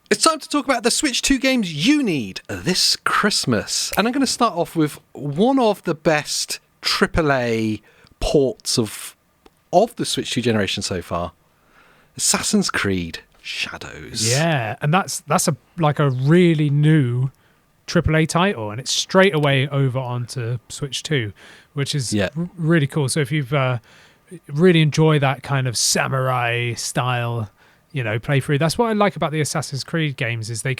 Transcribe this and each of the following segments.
It's time to talk about the Switch 2 games you need this Christmas. And I'm going to start off with one of the best AAA ports of the Switch 2 generation so far. Assassin's Creed Shadows. Yeah, and that's a really new AAA title, and it's straight away over onto Switch 2, which is really cool. So if you've really enjoy that kind of samurai style, playthrough, that's what I like about the Assassin's Creed games, is they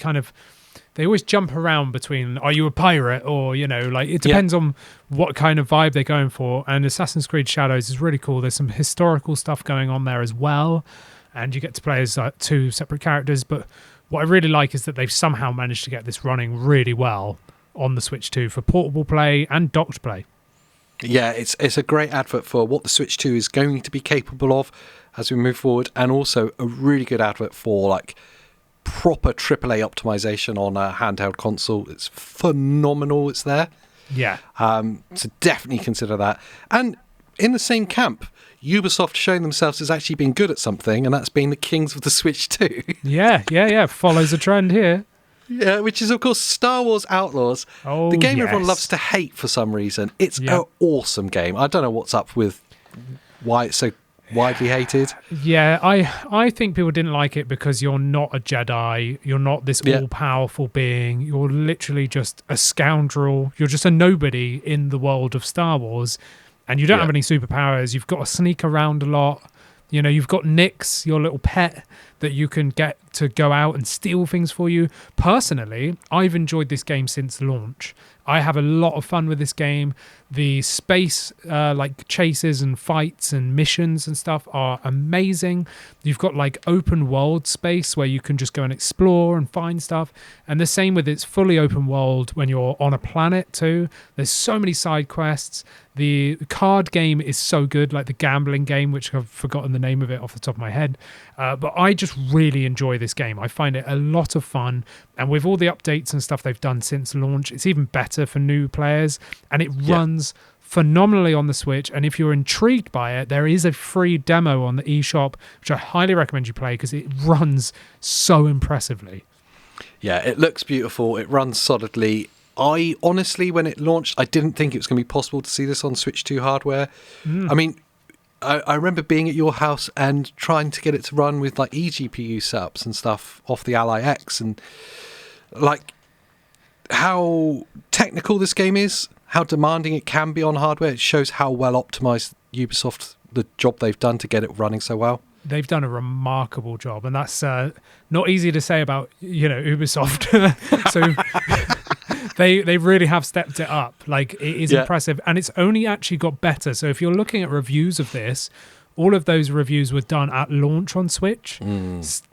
always jump around between, are you a pirate, or it depends on what kind of vibe they're going for. And Assassin's Creed Shadows is really cool. There's some historical stuff going on there as well, and you get to play as two separate characters. But what I really like is that they've somehow managed to get this running really well on the Switch 2 for portable play and docked play. Yeah, it's a great advert for what the Switch 2 is going to be capable of as we move forward, and also a really good advert for proper AAA optimization on a handheld console. It's phenomenal. It's there. Yeah. So definitely consider that. And in the same camp, Ubisoft showing themselves as actually being good at something, and that's being the kings of the Switch 2. Yeah. Follows a trend here. Yeah, which is, of course, Star Wars Outlaws. Oh, the game yes. everyone loves to hate for some reason. It's an awesome game. I don't know what's up with why it's so widely hated. Yeah, I think people didn't like it because you're not a Jedi. You're not this all-powerful being. You're literally just a scoundrel. You're just a nobody in the world of Star Wars. And you don't have any superpowers. You've got to sneak around a lot. You've got Nyx, your little pet, that you can get to go out and steal things for you. Personally, I've enjoyed this game since launch. I have a lot of fun with this game. The space, chases and fights and missions and stuff are amazing. You've got open world space where you can just go and explore and find stuff. And the same with its fully open world when you're on a planet too. There's so many side quests. The card game is so good, like the gambling game, which I've forgotten the name of it off the top of my head. But I just really enjoy this game. I find it a lot of fun. And with all the updates and stuff they've done since launch, it's even better for new players. And it runs phenomenally on the Switch. And if you're intrigued by it, there is a free demo on the eShop, which I highly recommend you play because it runs so impressively. Yeah, it looks beautiful. It runs solidly. I honestly, when it launched, I didn't think it was going to be possible to see this on Switch 2 hardware. I mean, I remember being at your house and trying to get it to run with eGPU setups and stuff off the Ally X, and how technical this game is, how demanding it can be on hardware. It shows how well optimized Ubisoft, the job they've done to get it running so well. They've done a remarkable job, and that's not easy to say about Ubisoft. So they really have stepped it up. It is impressive, and it's only actually got better. So if you're looking at reviews of this, all of those reviews were done at launch on Switch.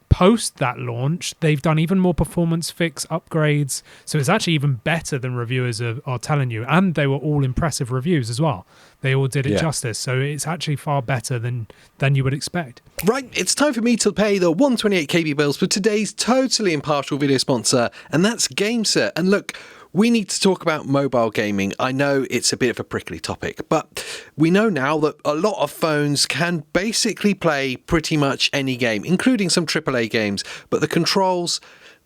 Post that launch, they've done even more performance fix upgrades. So it's actually even better than reviewers are telling you. And they were all impressive reviews as well. They all did it justice. So it's actually far better than you would expect. Right, it's time for me to pay the 128 KB bills for today's totally impartial video sponsor, and that's GameSir. And look, we need to talk about mobile gaming. I know it's a bit of a prickly topic, but we know now that a lot of phones can basically play pretty much any game, including some AAA games, but the controls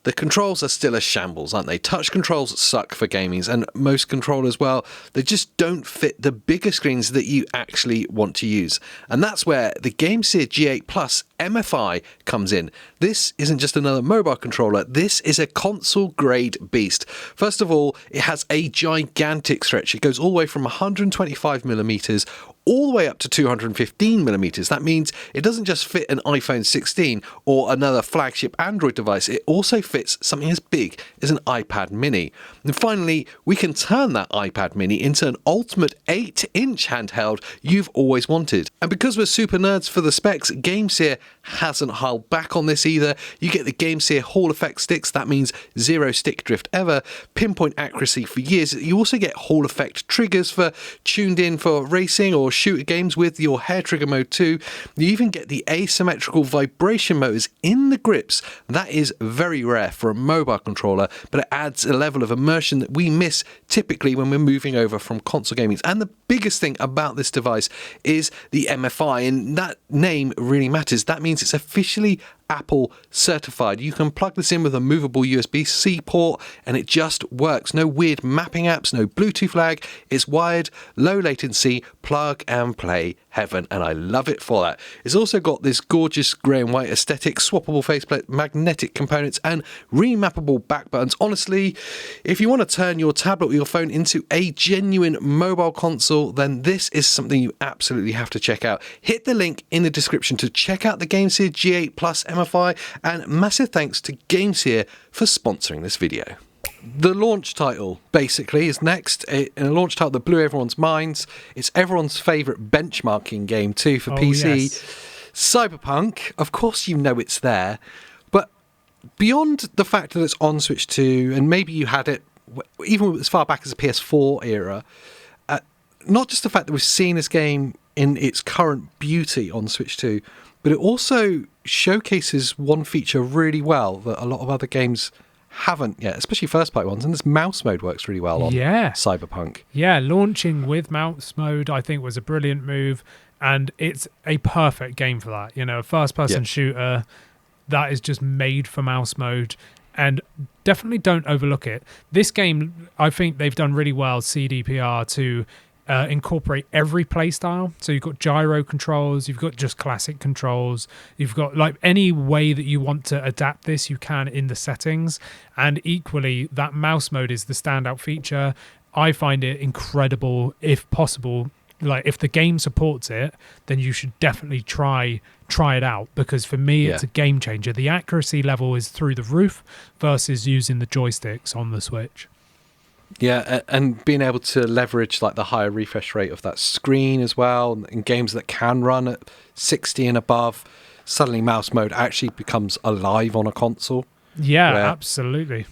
are still a shambles, aren't they? Touch controls suck for gaming, and most controllers, well, they just don't fit the bigger screens that you actually want to use. And that's where the GameSir G8 Plus MFI comes in. This isn't just another mobile controller, this is a console-grade beast. First of all, it has a gigantic stretch. It goes all the way from 125mm all the way up to 215mm. That means it doesn't just fit an iPhone 16 or another flagship Android device, it also fits something as big as an iPad mini. And finally, we can turn that iPad mini into an ultimate 8-inch handheld you've always wanted. And because we're super nerds for the specs, GameSir hasn't held back on this either. You get the GameSir Hall Effect sticks, that means zero stick drift ever, pinpoint accuracy for years. You also get Hall Effect triggers for tuned in for racing or shooter games with your hair trigger mode too. You even get the asymmetrical vibration motors in the grips. That is very rare for a mobile controller, but it adds a level of immersion that we miss typically when we're moving over from console gaming. And the biggest thing about this device is the MFI, and that name really matters. That means it's officially Apple certified. You can plug this in with a movable USB-C port and it just works. No weird mapping apps, no Bluetooth lag. It's wired, low latency, plug and play heaven, and I love it for that. It's also got this gorgeous grey and white aesthetic, swappable faceplate, magnetic components and remappable back buttons. Honestly, if you want to turn your tablet or your phone into a genuine mobile console, then this is something you absolutely have to check out. Hit the link in the description to check out the GameSir G8 Plus MFI, and massive thanks to GameSir for sponsoring this video. The launch title, basically, is next. A launch title that blew everyone's minds. It's everyone's favourite benchmarking game, too, for PC. Yes. Cyberpunk, of course you know it's there. But beyond the fact that it's on Switch 2, and maybe you had it even as far back as the PS4 era, not just the fact that we've seen this game in its current beauty on Switch 2, but it also showcases one feature really well that a lot of other games haven't yet, especially first-party ones, and this mouse mode works really well on Cyberpunk. Yeah, launching with mouse mode I think was a brilliant move, and it's a perfect game for that. You know, a first-person shooter that is just made for mouse mode, and definitely don't overlook it. This game, I think they've done really well, CDPR, to incorporate every playstyle. So you've got gyro controls, you've got just classic controls, you've got like any way that you want to adapt this, you can in the settings. And equally, that mouse mode is the standout feature. I find it incredible. If possible, like if the game supports it, then you should definitely try it out, because for me it's a game changer. The accuracy level is through the roof versus using the joysticks on the Switch. Yeah, and being able to leverage like the higher refresh rate of that screen as well, in games that can run at 60 and above, suddenly mouse mode actually becomes alive on a console. Yeah, absolutely.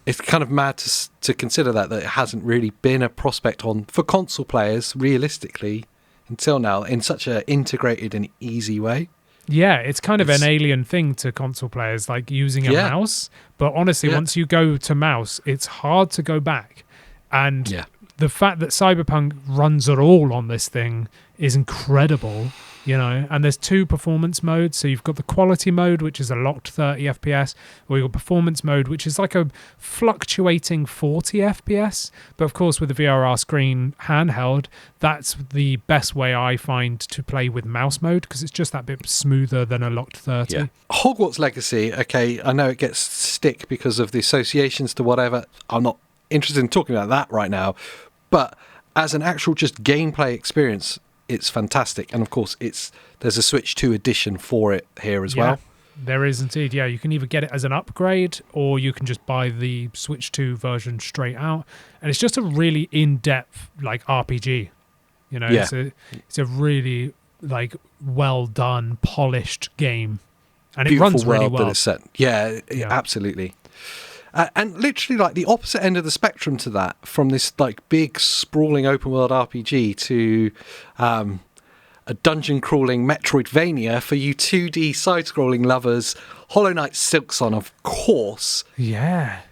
It's kind of mad to consider that it hasn't really been a prospect for console players, realistically, until now, in such an integrated and easy way. Yeah, it's kind of an alien thing to console players, like using a mouse. But honestly, once you go to mouse, it's hard to go back. And the fact that Cyberpunk runs it all on this thing is incredible, you know. And there's two performance modes. So you've got the quality mode, which is a locked 30 FPS, or you've got performance mode, which is like a fluctuating 40 FPS. But of course, with the VRR screen handheld, that's the best way I find to play with mouse mode, because it's just that bit smoother than a locked 30. Yeah. Hogwarts Legacy, okay, I know it gets stick because of the associations to whatever. I'm not interested in talking about that right now, but as an actual just gameplay experience, it's fantastic. And of course, there's a Switch 2 edition for it here as well. There is indeed. Yeah, you can either get it as an upgrade or you can just buy the Switch 2 version straight out. And it's just a really in-depth like RPG. You know, it's a really like well done, polished game, and Beautiful it runs really world well. That it's set. Yeah, absolutely. And literally, like the opposite end of the spectrum to that, from this like big sprawling open world RPG to a dungeon crawling Metroidvania for you 2D side scrolling lovers. Hollow Knight Silksong, of course. Yeah,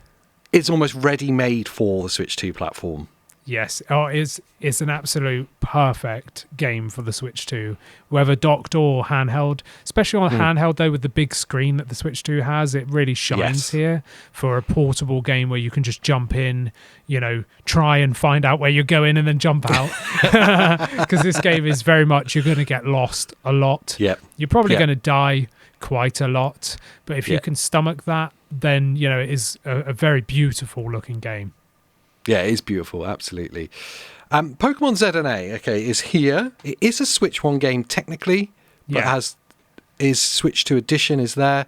it's almost ready made for the Switch 2 platform. Yes, it's an absolute perfect game for the Switch 2, whether docked or handheld. Especially on handheld, though, with the big screen that the Switch 2 has, it really shines here for a portable game where you can just jump in, you know, try and find out where you're going and then jump out. Because this game is very much, you're going to get lost a lot. Yep. You're probably going to die quite a lot. But if you can stomach that, then, you know, it is a very beautiful looking game. Yeah, it is beautiful, absolutely. Pokémon Z-A, okay, is here. It is a Switch 1 game technically, but is Switch 2 edition is there.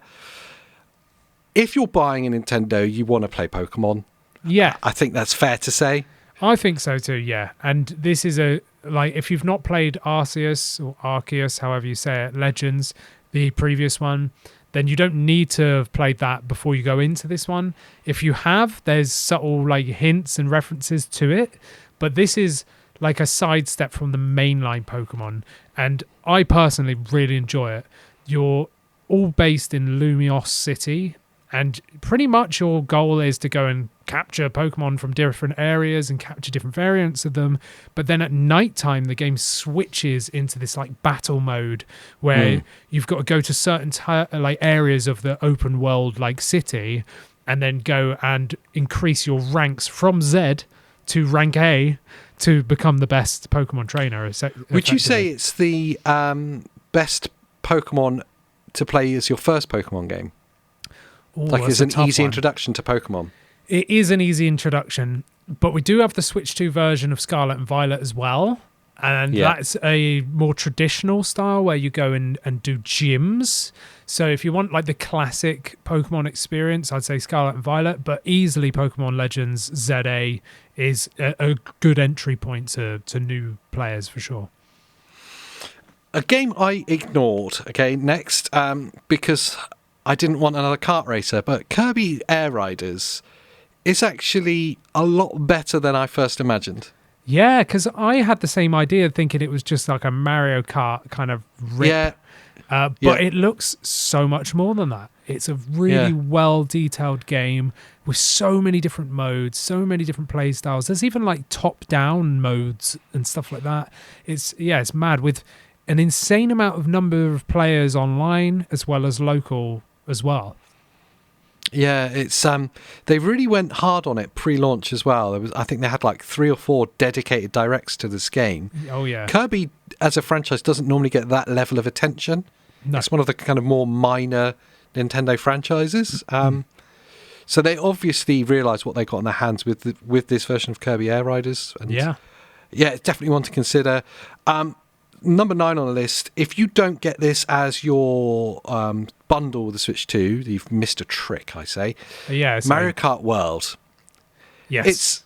If you're buying a Nintendo, you want to play Pokemon. Yeah. I think that's fair to say. I think so too, yeah. And this is if you've not played Arceus, or Arceus, however you say it, Legends, the previous one, then you don't need to have played that before you go into this one. If you have, there's subtle like hints and references to it, but this is like a sidestep from the mainline Pokemon, and I personally really enjoy it. You're all based in Lumiose City, and pretty much your goal is to go and capture Pokemon from different areas and capture different variants of them. But then at nighttime, the game switches into this like battle mode where you've got to go to certain like areas of the open world like city, and then go and increase your ranks from Z to rank A to become the best Pokemon trainer. Would you say it's the best Pokemon to play as your first Pokemon game? Ooh, like it's an easy one. introduction to Pokemon. It is an easy introduction, but we do have the Switch 2 version of Scarlet and Violet as well. And that's a more traditional style where you go and do gyms. So if you want like the classic Pokemon experience, I'd say Scarlet and Violet, but easily Pokemon Legends Z-A is a good entry point to new players for sure. A game I ignored, next, because I didn't want another kart racer, but Kirby Air Riders is actually a lot better than I first imagined. Yeah, because I had the same idea, thinking it was just like a Mario Kart kind of rip. But it looks so much more than that. It's a really well-detailed game with so many different modes, so many different play styles. There's even like top-down modes and stuff like that. It's mad, with an insane amount of number of players online as well as local as well. Yeah, it's they really went hard on it pre-launch as well. I think they had like 3 or 4 dedicated directs to this game. Oh yeah. Kirby as a franchise doesn't normally get that level of attention. No. It's one of the kind of more minor Nintendo franchises. So they obviously realised what they got in their hands with this version of Kirby Air Riders. And it's definitely one to consider. Number 9 on the list, if you don't get this as your bundle with the Switch 2, you've missed a trick, I say. Mario Kart World. Yes.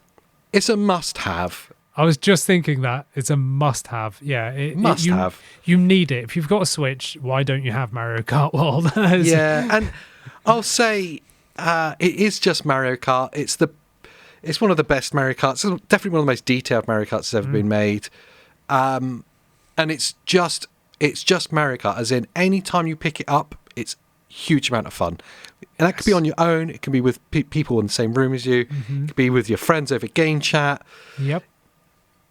It's a must-have. I was just thinking that. It's a must-have. Yeah. Must-have. You need it. If you've got a Switch, why don't you have Mario Kart World? And I'll say it is just Mario Kart. It's one of the best Mario Karts. It's definitely one of the most detailed Mario Karts that's ever been made. And it's just Mario Kart, as in any time you pick it up, it's a huge amount of fun. And that could be on your own. It can be with people in the same room as you. It could be with your friends over game chat. Yep.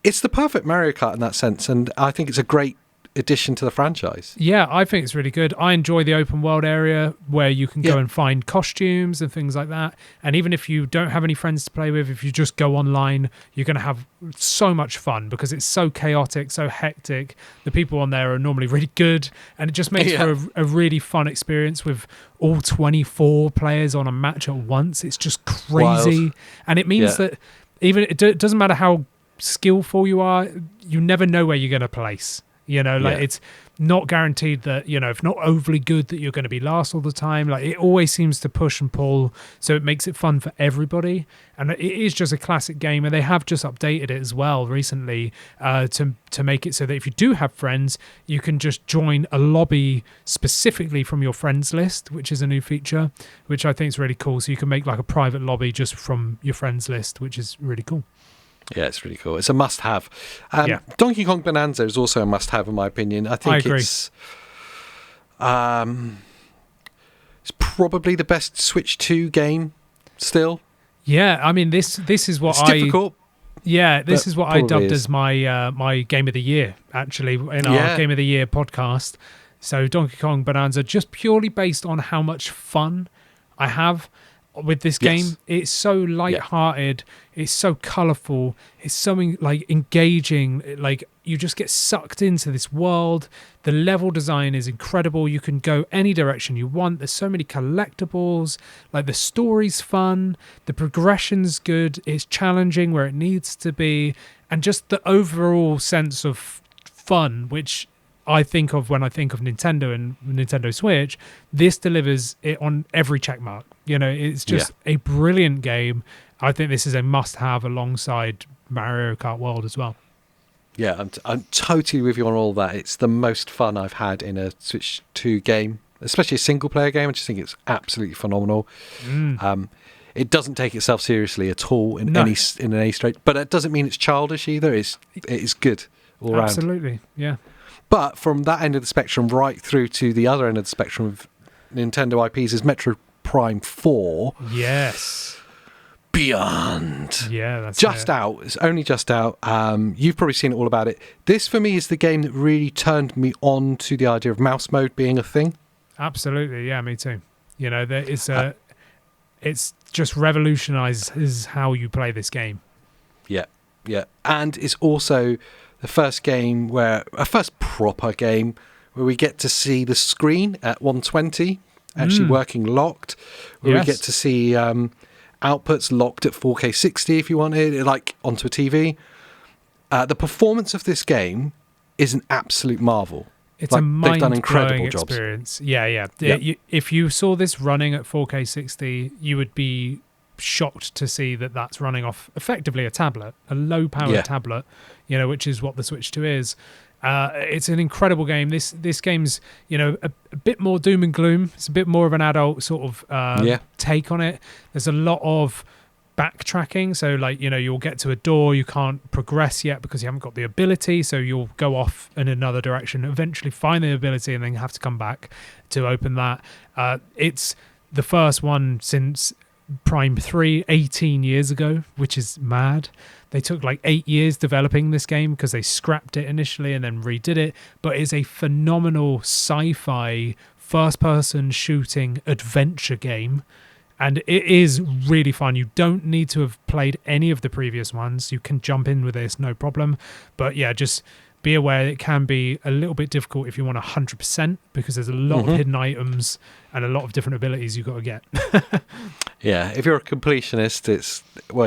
It's the perfect Mario Kart in that sense, and I think it's a great addition to the franchise. Yeah, I think it's really good. I enjoy the open world area where you can go and find costumes and things like that. And even if you don't have any friends to play with, if you just go online, you're going to have so much fun because it's so chaotic, so hectic. The people on there are normally really good, and it just makes for a really fun experience with all 24 players on a match at once. It's just crazy. Wild. And it means that even it doesn't matter how skillful you are, you never know where you're going to place. It's not guaranteed that, if not overly good, that you're going to be last all the time. Like, it always seems to push and pull, so it makes it fun for everybody. And it is just a classic game, and they have just updated it as well recently to make it so that if you do have friends, you can just join a lobby specifically from your friends list, which is a new feature, which I think is really cool. So you can make like a private lobby just from your friends list, which is really cool. Yeah, it's really cool. It's a must-have. Donkey Kong Bananza is also a must-have, in my opinion. I agree. It's probably the best Switch 2 game still. Yeah, I mean, this is what it's difficult. Yeah, this is what I dubbed as my my Game of the Year, actually, in our Game of the Year podcast. So Donkey Kong Bananza, just purely based on how much fun I have with this game. It's so light-hearted, it's so colourful, it's something like engaging, like you just get sucked into this world. The level design is incredible. You can go any direction you want. There's so many collectibles, like the story's fun, the progression's good, it's challenging where it needs to be, and just the overall sense of fun, which I think of when I think of Nintendo and Nintendo Switch. This delivers it on every check mark. It's just a brilliant game. I think this is a must-have alongside Mario Kart World as well. Yeah, I'm totally with you on all that. It's the most fun I've had in a Switch 2 game, especially a single-player game. I just think it's absolutely phenomenal. It doesn't take itself seriously at all in any stretch, but it doesn't mean it's childish either. It is good all around. Absolutely, yeah. But from that end of the spectrum right through to the other end of the spectrum of Nintendo IPs is Metroid Prime 4. Yes. Beyond. Yeah, that's just out. It's only just out. You've probably seen all about it. This, for me, is the game that really turned me on to the idea of mouse mode being a thing. Absolutely, yeah, me too. You know, it's just revolutionizes how you play this game. Yeah, yeah. And it's also the first first proper game where we get to see the screen at 120 actually working locked, where we get to see outputs locked at 4K 60 if you wanted, like onto a TV. The performance of this game is an absolute marvel. It's a mind-blowing jobs. experience. Yeah. If you saw this running at 4K 60, you would be shocked to see that that's running off effectively a tablet, a low-powered tablet, you know, which is what the Switch 2 is. It's an incredible game. This game's, you know, a bit more doom and gloom. It's a bit more of an adult sort of take on it. There's a lot of backtracking, so like, you know, you'll get to a door, you can't progress yet because you haven't got the ability, so you'll go off in another direction, eventually find the ability, and then have to come back to open that. It's the first one since Prime 3 18 years ago, which is mad. They took like 8 years developing this game because they scrapped it initially and then redid it, but it's a phenomenal sci-fi first-person shooting adventure game. And it is really fun. You don't need to have played any of the previous ones. You can jump in with this, no problem. But yeah, just be aware it can be a little bit difficult if you want 100%, because there's a lot of hidden items and a lot of different abilities you've got to get. Yeah, if you're a completionist,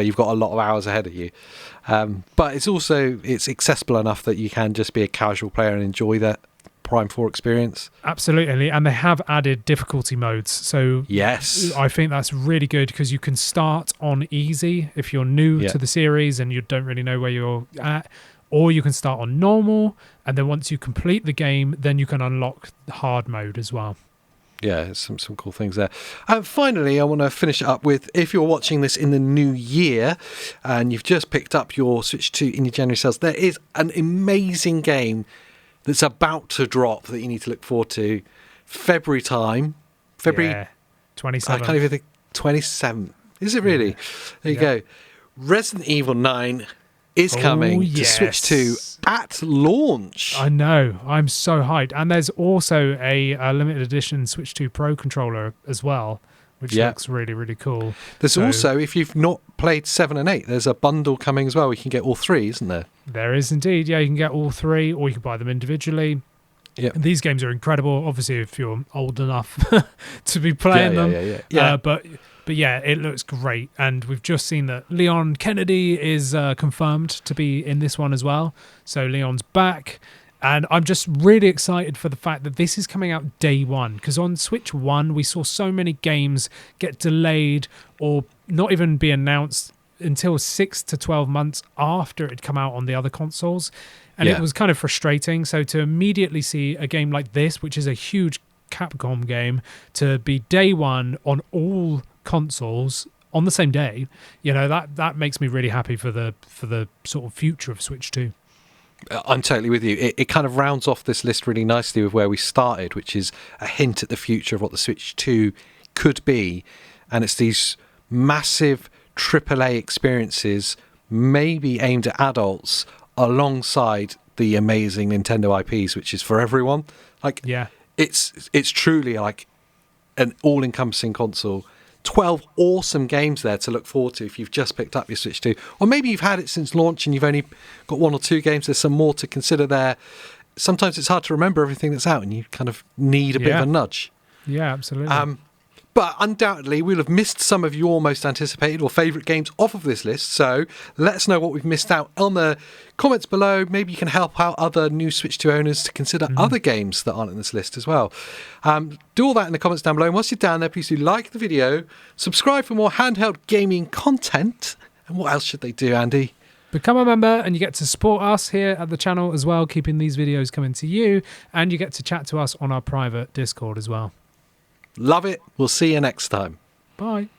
you've got a lot of hours ahead of you. But it's accessible enough that you can just be a casual player and enjoy that Prime 4 experience. Absolutely, and they have added difficulty modes, so yes, I think that's really good because you can start on easy if you're new to the series and you don't really know where you're at, or you can start on normal, and then once you complete the game, then you can unlock the hard mode as well. Yeah, some cool things there. Finally, I want to finish it up with, if you're watching this in the new year and you've just picked up your Switch 2 in your January sales, there is an amazing game that's about to drop that you need to look forward to. February 27th. I can't even think. 27th. Is it really? There you go. Resident Evil 9 is coming to Switch 2 at launch. I know. I'm so hyped. And there's also a limited edition Switch 2 Pro controller as well, which looks really, really cool. There's also, if you've not played 7 and 8, there's a bundle coming as well. You can get all 3, isn't there? There is indeed. Yeah, you can get all 3, or you can buy them individually. Yeah. These games are incredible, obviously, if you're old enough to be playing them. Yeah. But yeah, it looks great. And we've just seen that Leon Kennedy is confirmed to be in this one as well. So Leon's back. And I'm just really excited for the fact that this is coming out day one, because on Switch 1, we saw so many games get delayed or not even be announced until 6 to 12 months after it had come out on the other consoles. And it was kind of frustrating. So to immediately see a game like this, which is a huge Capcom game, to be day one on all consoles on the same day, you know, that makes me really happy for the sort of future of Switch 2. I'm totally with you. It kind of rounds off this list really nicely with where we started, which is a hint at the future of what the Switch 2 could be. And it's these massive AAA experiences, maybe aimed at adults, alongside the amazing Nintendo IPs, which is for everyone. Like, it's truly like an all-encompassing console. 12 awesome games there to look forward to if you've just picked up your Switch 2. Or maybe you've had it since launch and you've only got 1 or 2 games. There's some more to consider there. Sometimes it's hard to remember everything that's out and you kind of need a bit of a nudge. Yeah, absolutely. But undoubtedly, we'll have missed some of your most anticipated or favourite games off of this list. So let us know what we've missed out on the comments below. Maybe you can help out other new Switch 2 owners to consider other games that aren't in this list as well. Do all that in the comments down below. And whilst you're down there, please do like the video, subscribe for more handheld gaming content. And what else should they do, Andy? Become a member and you get to support us here at the channel as well, keeping these videos coming to you. And you get to chat to us on our private Discord as well. Love it. We'll see you next time. Bye.